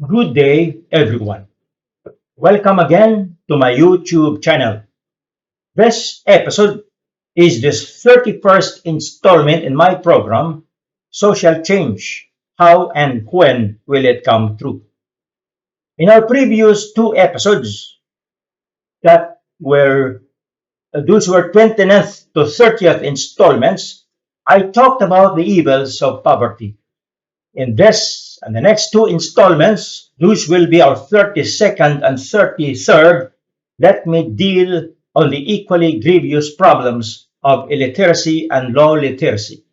Good day, everyone. Welcome again to my YouTube channel. This episode is the 31st installment in my program, Social Change. How and when will it come true? In our previous two episodes, that were those were 29th to 30th installments, I talked about the evils of poverty. In this and the next two installments, those will be our 32nd and 33rd. Let me deal on the equally grievous problems of illiteracy and low literacy.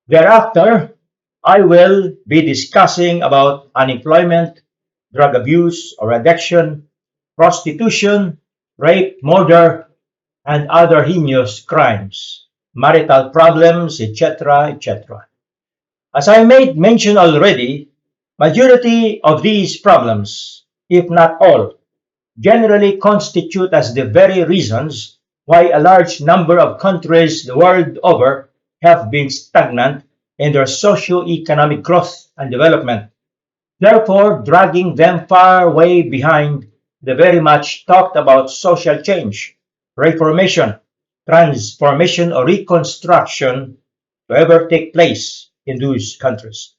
Thereafter, I will be discussing about unemployment, drug abuse or addiction, prostitution, rape, murder, and other heinous crimes, marital problems, etc., etc. As I made mention already, majority of these problems, if not all, generally constitute as the very reasons why a large number of countries the world over have been stagnant in their socio-economic growth and development, therefore dragging them far way behind the very much talked about social change, reformation, transformation, or reconstruction to ever take place in those countries.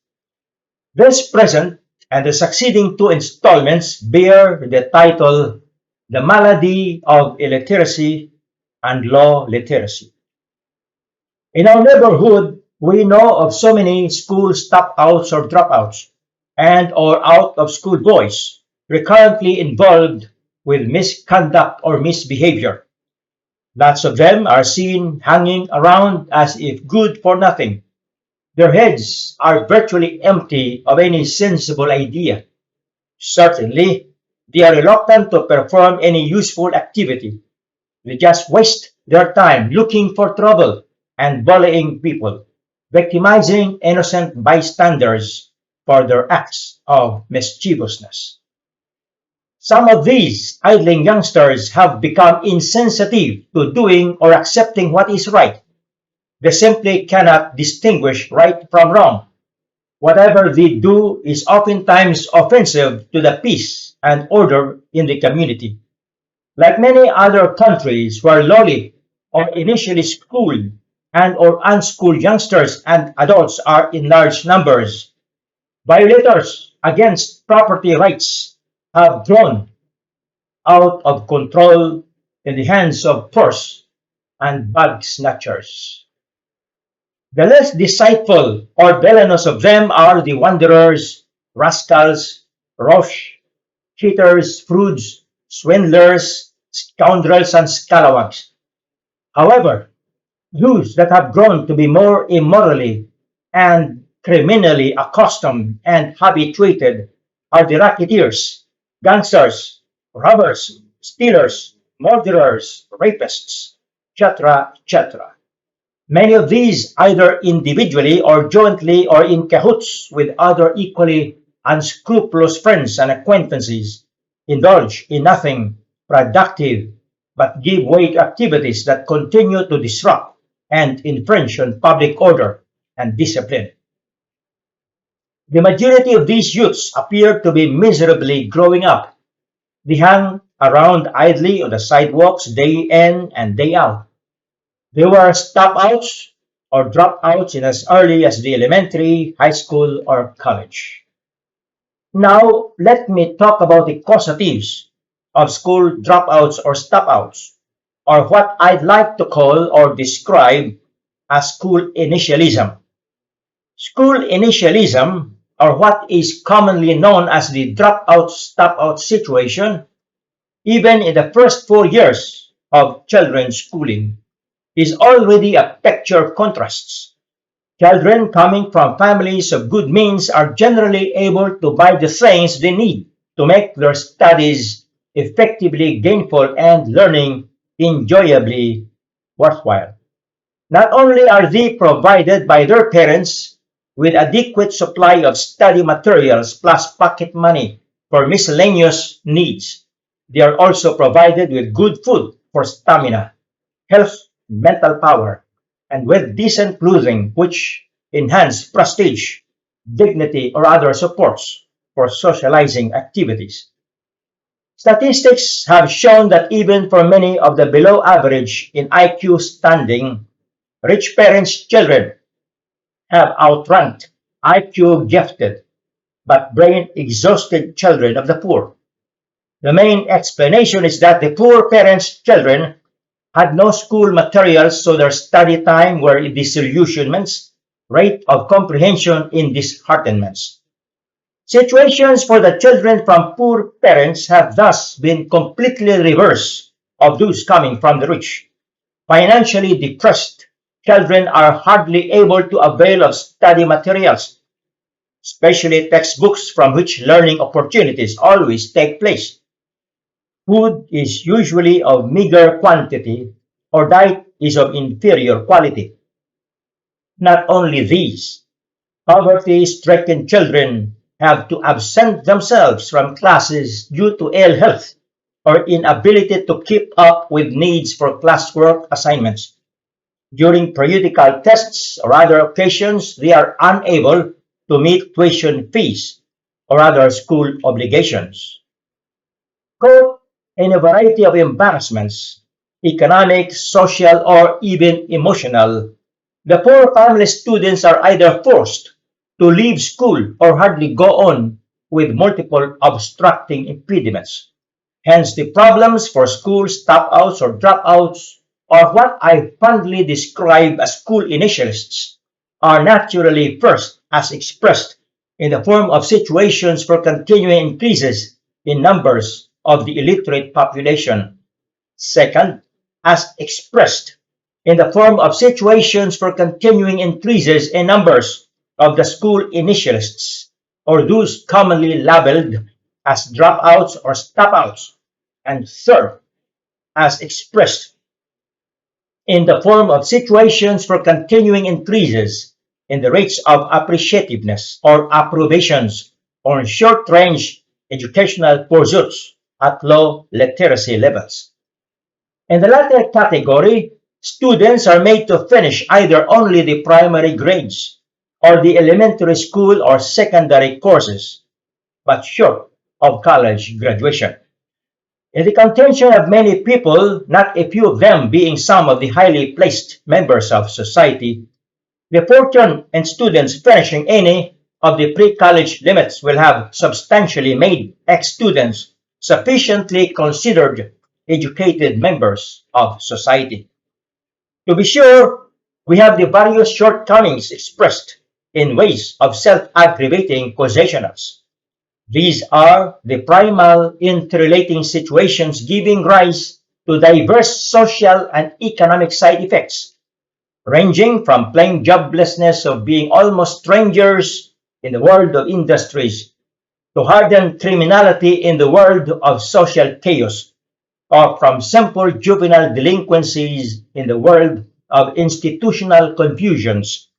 This present and the succeeding two installments bear the title The Malady of Illiteracy and Law Literacy. In our neighborhood, we know of so many school stopouts or dropouts and or out of school boys recurrently involved with misconduct or misbehavior. Lots of them are seen hanging around as if good for nothing. Their heads are virtually empty of any sensible idea. Certainly, they are reluctant to perform any useful activity. They just waste their time looking for trouble and bullying people, victimizing innocent bystanders for their acts of mischievousness. Some of these idling youngsters have become insensitive to doing or accepting what is right. They simply cannot distinguish right from wrong. Whatever they do is oftentimes offensive to the peace and order in the community. Like many other countries where lowly or initially schooled and or unschooled youngsters and adults are in large numbers, violators against property rights have grown out of control in the hands of force and bag-snatchers. The less deceitful or villainous of them are the wanderers, rascals, rosh, cheaters, frauds, swindlers, scoundrels, and scalawags. However, those that have grown to be more immorally and criminally accustomed and habituated are the racketeers, gangsters, robbers, stealers, murderers, rapists, etc., etc. Many of these, either individually or jointly or in cahoots with other equally unscrupulous friends and acquaintances, indulge in nothing productive but give way to activities that continue to disrupt and infringe on public order and discipline. The majority of these youths appear to be miserably growing up. They hang around idly on the sidewalks day in and day out. They were stopouts or dropouts in as early as the elementary, high school, or college. Now, let me talk about the causatives of school dropouts or stopouts, or what I'd like to call or describe as school initialism. School initialism, or what is commonly known as the dropout stopout situation, even in the first 4 years of children's schooling, is already a picture of contrasts. Children coming from families of good means are generally able to buy the things they need to make their studies effectively gainful and learning enjoyably worthwhile. Not only are they provided by their parents with adequate supply of study materials plus pocket money for miscellaneous needs, they are also provided with good food for stamina, health, mental power, and with decent clothing which enhance prestige, dignity, or other supports for socializing activities. Statistics have shown that even for many of the below average in IQ standing, rich parents' children have outranked IQ gifted but brain exhausted children of the poor. The main explanation is that the poor parents' children had no school materials, so their study time were in disillusionments, rate of comprehension in disheartenments. Situations for the children from poor parents have thus been completely reverse of those coming from the rich. Financially depressed children are hardly able to avail of study materials, especially textbooks from which learning opportunities always take place. Food is usually of meager quantity or diet is of inferior quality. Not only these, poverty-stricken children have to absent themselves from classes due to ill health or inability to keep up with needs for classwork assignments. During periodical tests or other occasions, they are unable to meet tuition fees or other school obligations. Caught in a variety of embarrassments, economic, social, or even emotional, the poor family students are either forced to leave school or hardly go on with multiple obstructing impediments. Hence, the problems for school stopouts or dropouts, or what I fondly describe as school initialists, are naturally first as expressed in the form of situations for continuing increases in numbers of the illiterate population. Second, as expressed in the form of situations for continuing increases in numbers of the school initialists, or those commonly labeled as dropouts or stopouts. And third, as expressed in the form of situations for continuing increases in the rates of appreciativeness or approbations on short-range educational pursuits at low literacy levels. In the latter category, students are made to finish either only the primary grades or the elementary school or secondary courses, but short of college graduation. In the contention of many people, not a few of them being some of the highly placed members of society, the fortune in students finishing any of the pre-college limits will have substantially made ex-students sufficiently considered educated members of society. To be sure, we have the various shortcomings expressed in ways of self-aggravating causationals. These are the primal interrelating situations giving rise to diverse social and economic side effects, ranging from plain joblessness of being almost strangers in the world of industries to hardened criminality in the world of social chaos, or from simple juvenile delinquencies in the world of institutional confusions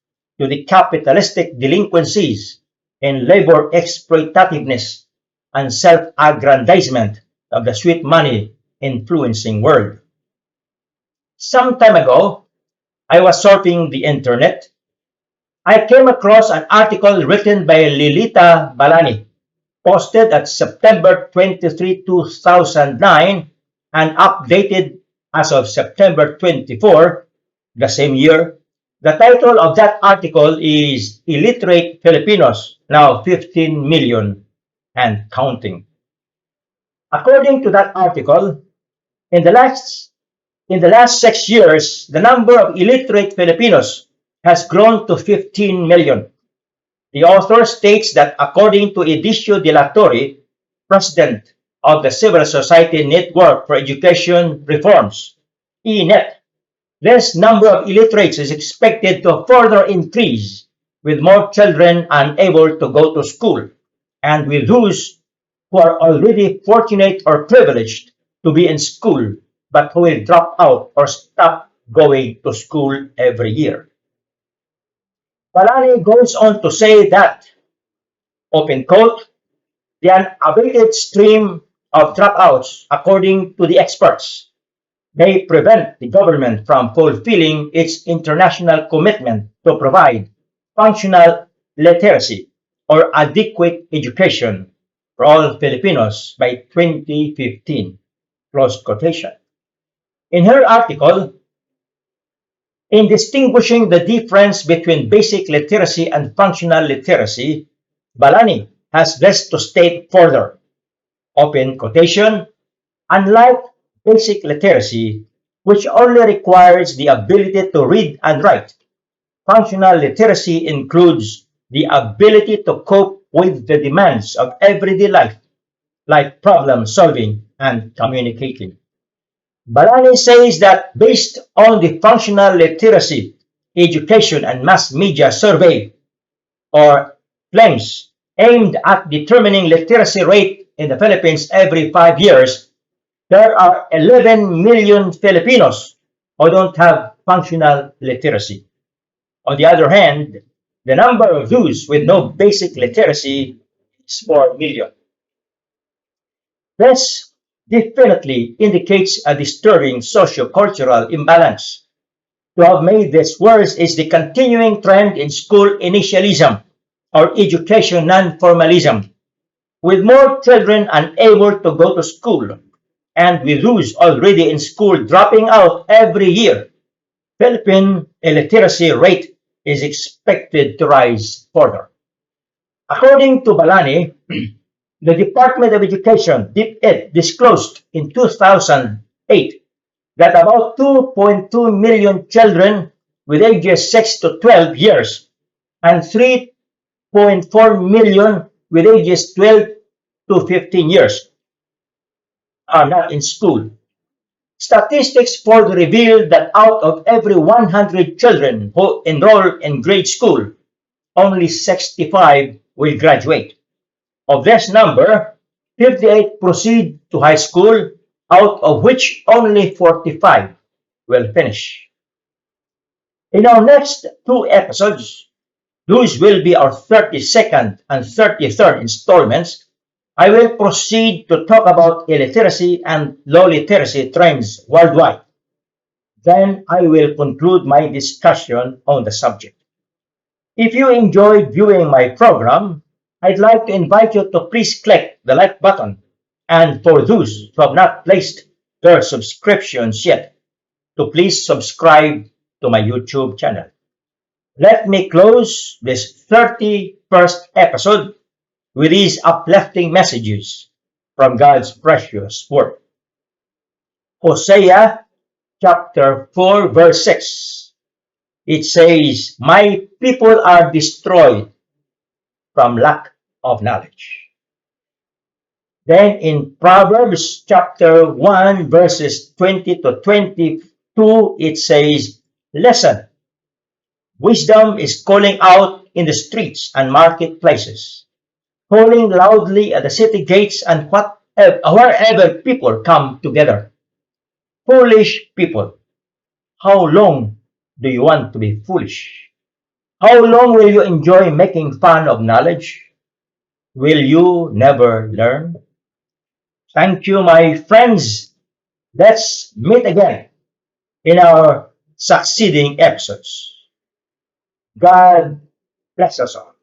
to the capitalistic delinquencies in labor exploitativeness and self-aggrandizement of the sweet money influencing world. Some time ago, I was surfing the internet. I came across an article written by Lilita Balani, posted at September 23, 2009, and updated as of September 24, the same year. The title of that article is Illiterate Filipinos, now 15 million and counting. According to that article, in the last in the last 6 years, the number of illiterate Filipinos has grown to 15 million. The author states that according to Edicio de la Torre, president of the Civil Society Network for Education Reforms, ENET, this number of illiterates is expected to further increase with more children unable to go to school and with those who are already fortunate or privileged to be in school but who will drop out or stop going to school every year. Palani goes on to say that, open quote, the unabated stream of dropouts, according to the experts, may prevent the government from fulfilling its international commitment to provide functional literacy or adequate education for all Filipinos by 2015. Close quotation. In her article, in distinguishing the difference between basic literacy and functional literacy, Balani has this to state further, open quotation, unlike basic literacy, which only requires the ability to read and write, functional literacy includes the ability to cope with the demands of everyday life, like problem solving and communicating. Balani says that based on the Functional Literacy Education and Mass Media Survey, or FLAMES, aimed at determining literacy rate in the Philippines every 5 years, there are 11 million Filipinos who don't have functional literacy. On the other hand, the number of those with no basic literacy is 4 million. This definitely indicates a disturbing socio-cultural imbalance. To have made this worse is the continuing trend in school initialism, or education non-formalism, with more children unable to go to school, and with those already in school dropping out every year. Philippine illiteracy rate is expected to rise further. According to Balani, the Department of Education (DepEd) disclosed in 2008 that about 2.2 million children with ages 6 to 12 years and 3.4 million with ages 12 to 15 years are not in school. Statistics further reveal that out of every 100 children who enroll in grade school, only 65 will graduate. Of this number, 58 proceed to high school, out of which only 45 will finish. In our next two episodes, those will be our 32nd and 33rd installments. I will proceed to talk about illiteracy and low literacy trends worldwide. Then I will conclude my discussion on the subject. If you enjoyed viewing my program, I'd like to invite you to please click the like button, and for those who have not placed their subscriptions yet, to please subscribe to my YouTube channel. Let me close this 31st episode with these uplifting messages from God's precious word. Hosea chapter 4 verse 6. It says, "My people are destroyed from lack of knowledge." Then in Proverbs chapter 1 verses 20 to 22, it says, "Listen, wisdom is calling out in the streets and marketplaces, calling loudly at the city gates and wherever people come together. Foolish people, how long do you want to be foolish? How long will you enjoy making fun of knowledge? Will you never learn?" Thank you, my friends. Let's meet again in our succeeding episodes. God bless us all.